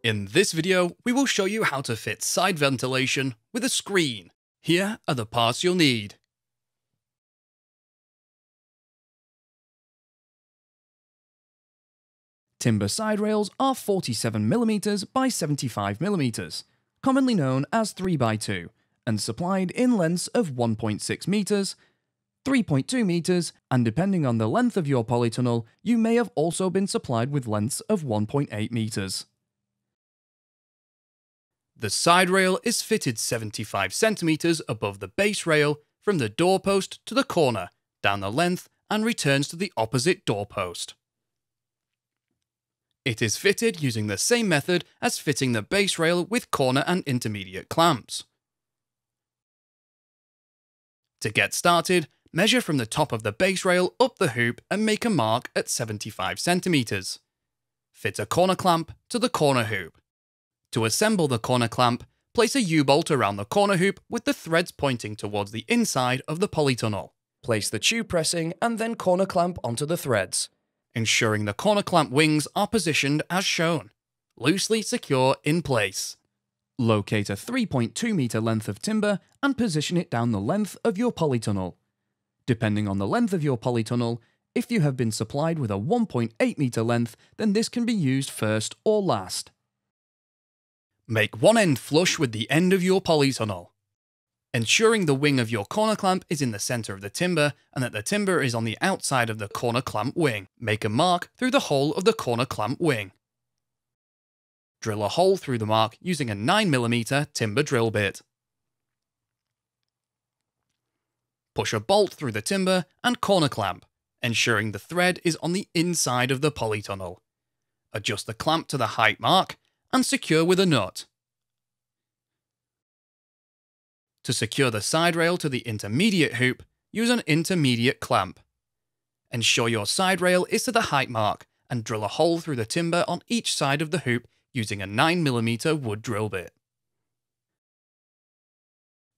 In this video, we will show you how to fit side ventilation with a screen. Here are the parts you'll need. Timber side rails are 47mm by 75mm, commonly known as 3x2, and supplied in lengths of 1.6 meters, 3.2 meters, and depending on the length of your polytunnel, you may have also been supplied with lengths of 1.8 meters. The side rail is fitted 75 centimeters above the base rail from the doorpost to the corner, down the length, and returns to the opposite doorpost. It is fitted using the same method as fitting the base rail with corner and intermediate clamps. To get started, measure from the top of the base rail up the hoop and make a mark at 75 centimeters. Fit a corner clamp to the corner hoop. To assemble the corner clamp, place a U-bolt around the corner hoop with the threads pointing towards the inside of the polytunnel. Place the tube pressing and then corner clamp onto the threads, ensuring the corner clamp wings are positioned as shown, loosely secure in place. Locate a 3.2 meter length of timber and position it down the length of your polytunnel. Depending on the length of your polytunnel, if you have been supplied with a 1.8 meter length, then this can be used first or last. Make one end flush with the end of your polytunnel, ensuring the wing of your corner clamp is in the center of the timber and that the timber is on the outside of the corner clamp wing. Make a mark through the hole of the corner clamp wing. Drill a hole through the mark using a 9mm timber drill bit. Push a bolt through the timber and corner clamp, ensuring the thread is on the inside of the polytunnel. Adjust the clamp to the height mark and secure with a nut. To secure the side rail to the intermediate hoop, use an intermediate clamp. Ensure your side rail is to the height mark and drill a hole through the timber on each side of the hoop using a 9mm wood drill bit.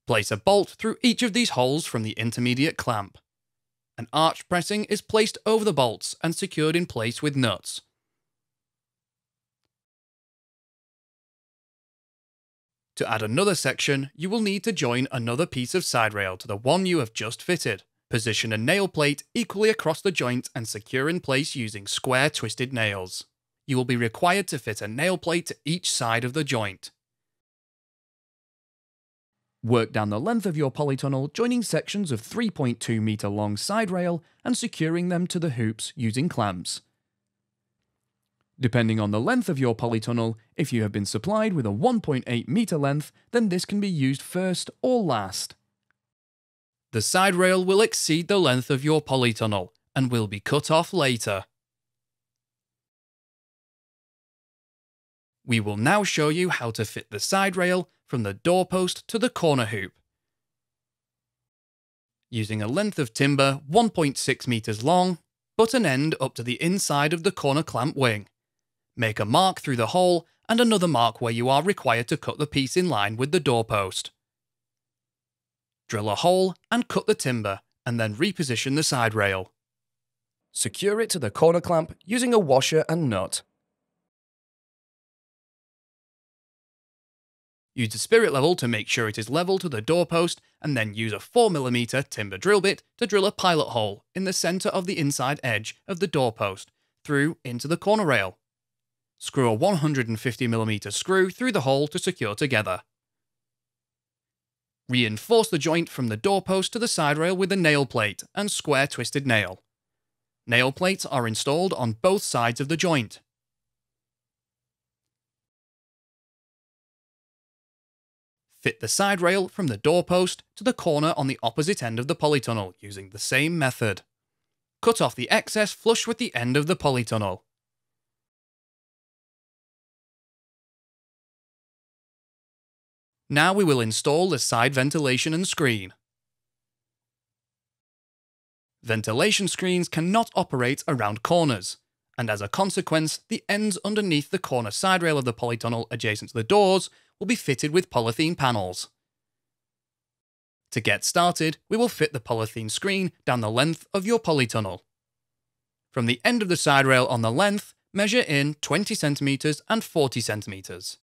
Place a bolt through each of these holes from the intermediate clamp. An arch pressing is placed over the bolts and secured in place with nuts. To add another section, you will need to join another piece of side rail to the one you have just fitted. Position a nail plate equally across the joint and secure in place using square twisted nails. You will be required to fit a nail plate to each side of the joint. Work down the length of your polytunnel, joining sections of 3.2 meter long side rail and securing them to the hoops using clamps. Depending on the length of your polytunnel, if you have been supplied with a 1.8 meter length, then this can be used first or last. The side rail will exceed the length of your polytunnel and will be cut off later. We will now show you how to fit the side rail from the doorpost to the corner hoop. Using a length of timber 1.6 meters long, butt an end up to the inside of the corner clamp wing. Make a mark through the hole and another mark where you are required to cut the piece in line with the doorpost. Drill a hole and cut the timber and then reposition the side rail. Secure it to the corner clamp using a washer and nut. Use the spirit level to make sure it is level to the doorpost and then use a 4mm timber drill bit to drill a pilot hole in the center of the inside edge of the doorpost through into the corner rail. Screw a 150mm screw through the hole to secure together. Reinforce the joint from the doorpost to the side rail with a nail plate and square twisted nail. Nail plates are installed on both sides of the joint. Fit the side rail from the doorpost to the corner on the opposite end of the polytunnel using the same method. Cut off the excess flush with the end of the polytunnel. Now we will install the side ventilation and screen. Ventilation screens cannot operate around corners, and as a consequence, the ends underneath the corner side rail of the polytunnel adjacent to the doors will be fitted with polythene panels. To get started, we will fit the polythene screen down the length of your polytunnel. From the end of the side rail on the length, measure in 20 cm and 40 cm.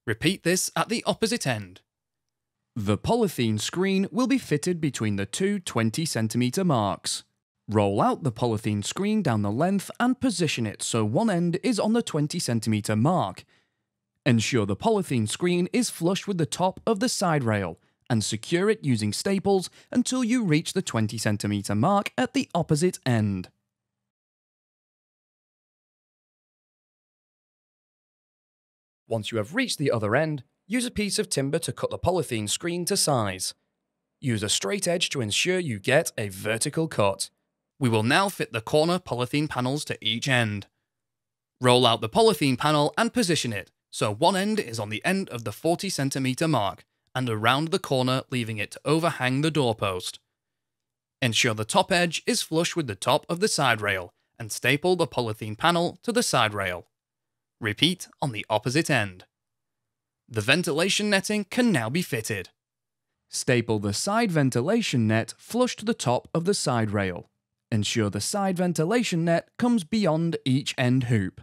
Repeat this at the opposite end. The polythene screen will be fitted between the two 20 cm marks. Roll out the polythene screen down the length and position it so one end is on the 20 cm mark. Ensure the polythene screen is flush with the top of the side rail and secure it using staples until you reach the 20 cm mark at the opposite end. Once you have reached the other end, use a piece of timber to cut the polythene screen to size. Use a straight edge to ensure you get a vertical cut. We will now fit the corner polythene panels to each end. Roll out the polythene panel and position it so one end is on the end of the 40 cm mark and around the corner, leaving it to overhang the doorpost. Ensure the top edge is flush with the top of the side rail and staple the polythene panel to the side rail. Repeat on the opposite end. The ventilation netting can now be fitted. Staple the side ventilation net flush to the top of the side rail. Ensure the side ventilation net comes beyond each end hoop.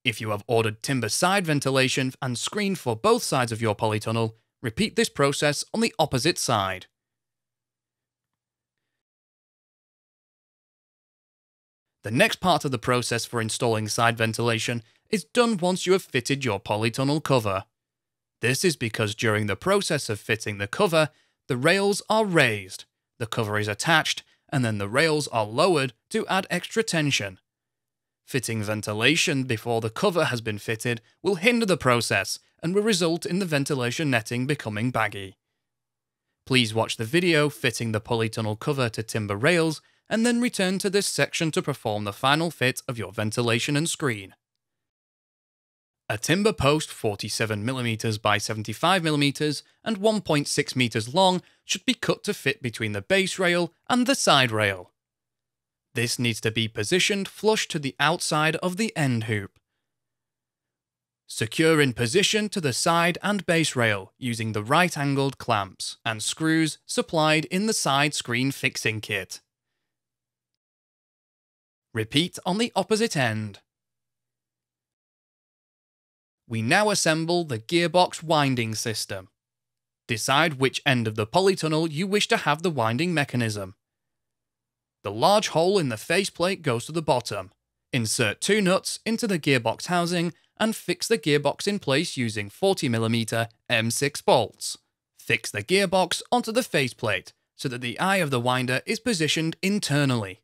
If you have ordered timber side ventilation and screen for both sides of your polytunnel, repeat this process on the opposite side. The next part of the process for installing side ventilation is done once you have fitted your polytunnel cover. This is because during the process of fitting the cover, the rails are raised, the cover is attached, and then the rails are lowered to add extra tension. Fitting ventilation before the cover has been fitted will hinder the process and will result in the ventilation netting becoming baggy. Please watch the video fitting the polytunnel cover to timber rails and then return to this section to perform the final fit of your ventilation and screen. A timber post 47mm by 75mm and 1.6 meters long should be cut to fit between the base rail and the side rail. This needs to be positioned flush to the outside of the end hoop. Secure in position to the side and base rail using the right-angled clamps and screws supplied in the side screen fixing kit. Repeat on the opposite end. We now assemble the gearbox winding system. Decide which end of the polytunnel you wish to have the winding mechanism. The large hole in the faceplate goes to the bottom. Insert two nuts into the gearbox housing and fix the gearbox in place using 40mm M6 bolts. Fix the gearbox onto the faceplate so that the eye of the winder is positioned internally.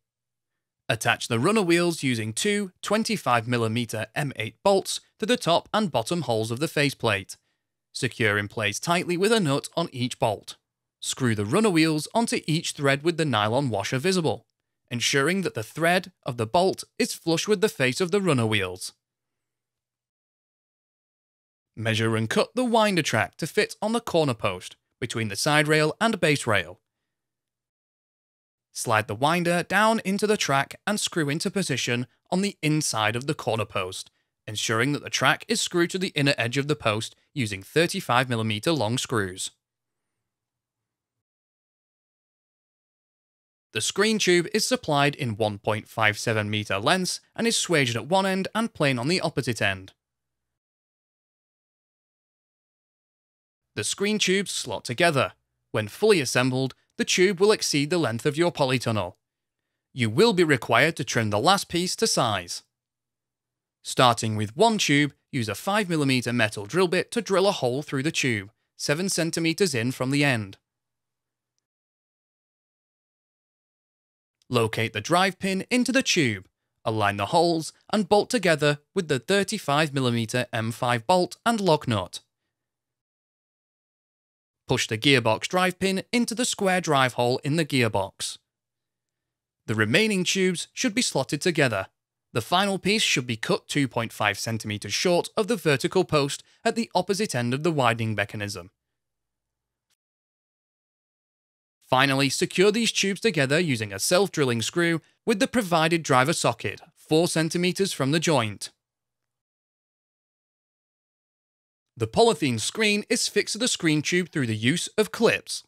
Attach the runner wheels using two 25mm M8 bolts to the top and bottom holes of the faceplate. Secure in place tightly with a nut on each bolt. Screw the runner wheels onto each thread with the nylon washer visible, ensuring that the thread of the bolt is flush with the face of the runner wheels. Measure and cut the winder track to fit on the corner post between the side rail and base rail. Slide the winder down into the track and screw into position on the inside of the corner post, ensuring that the track is screwed to the inner edge of the post using 35mm long screws. The screen tube is supplied in 1.57 meter lengths and is swaged at one end and plain on the opposite end. The screen tubes slot together. When fully assembled, the tube will exceed the length of your polytunnel. You will be required to trim the last piece to size. Starting with one tube, use a 5mm metal drill bit to drill a hole through the tube, 7 cm in from the end. Locate the drive pin into the tube, align the holes, and bolt together with the 35mm M5 bolt and lock nut. Push the gearbox drive pin into the square drive hole in the gearbox. The remaining tubes should be slotted together. The final piece should be cut 2.5 cm short of the vertical post at the opposite end of the winding mechanism. Finally, secure these tubes together using a self-drilling screw with the provided driver socket, 4 cm from the joint. The polythene screen is fixed to the screen tube through the use of clips.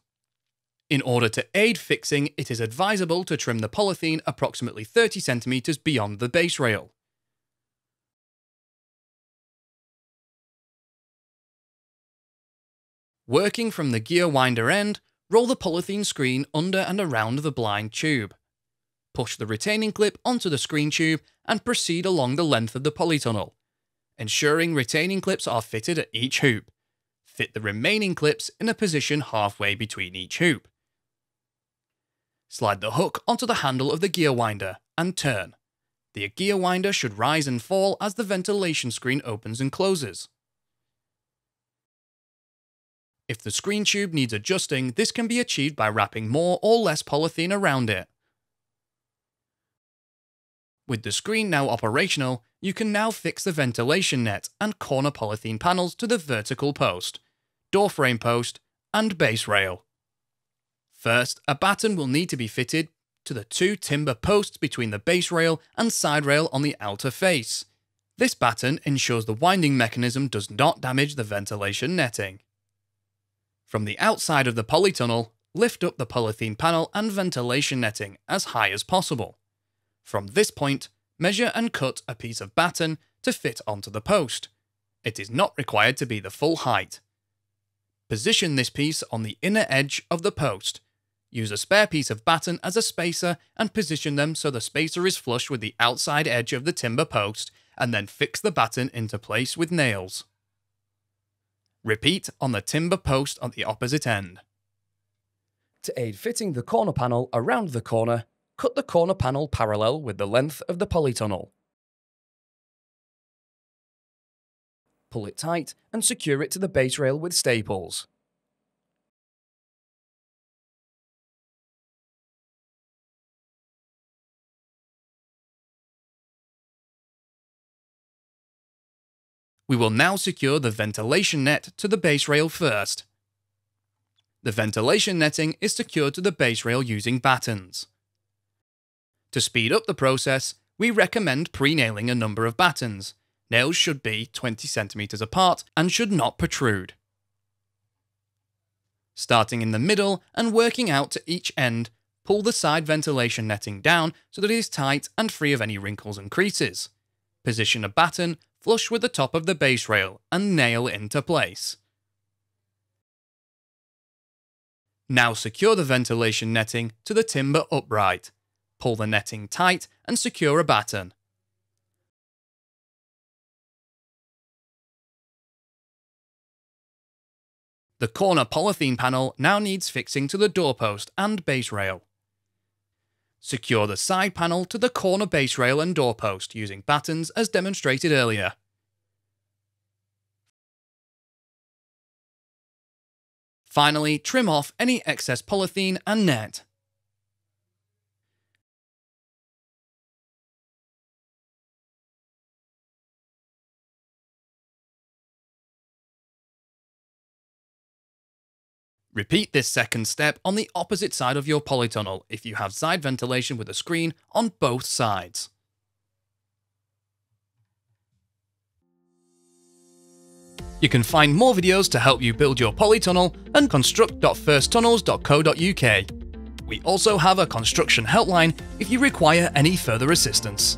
In order to aid fixing, it is advisable to trim the polythene approximately 30 cm beyond the base rail. Working from the gear winder end, roll the polythene screen under and around the blind tube. Push the retaining clip onto the screen tube and proceed along the length of the polytunnel, ensuring retaining clips are fitted at each hoop. Fit the remaining clips in a position halfway between each hoop. Slide the hook onto the handle of the gear winder and turn. The gear winder should rise and fall as the ventilation screen opens and closes. If the screen tube needs adjusting, this can be achieved by wrapping more or less polythene around it. With the screen now operational, you can now fix the ventilation net and corner polythene panels to the vertical post, door frame post, and base rail. First, a batten will need to be fitted to the two timber posts between the base rail and side rail on the outer face. This batten ensures the winding mechanism does not damage the ventilation netting. From the outside of the polytunnel, lift up the polythene panel and ventilation netting as high as possible. From this point, measure and cut a piece of batten to fit onto the post. It is not required to be the full height. Position this piece on the inner edge of the post. Use a spare piece of batten as a spacer and position them so the spacer is flush with the outside edge of the timber post, and then fix the batten into place with nails. Repeat on the timber post on the opposite end. To aid fitting the corner panel around the corner, cut the corner panel parallel with the length of the polytunnel. Pull it tight and secure it to the base rail with staples. We will now secure the ventilation net to the base rail first. The ventilation netting is secured to the base rail using battens. To speed up the process, we recommend pre-nailing a number of battens. Nails should be 20 cm apart and should not protrude. Starting in the middle and working out to each end, pull the side ventilation netting down so that it is tight and free of any wrinkles and creases. Position a batten flush with the top of the base rail and nail into place. Now secure the ventilation netting to the timber upright. Pull the netting tight and secure a batten. The corner polythene panel now needs fixing to the doorpost and base rail. Secure the side panel to the corner base rail and doorpost using battens as demonstrated earlier. Finally, trim off any excess polythene and net. Repeat this second step on the opposite side of your polytunnel if you have side ventilation with a screen on both sides. You can find more videos to help you build your polytunnel at construct.firsttunnels.co.uk. We also have a construction helpline if you require any further assistance.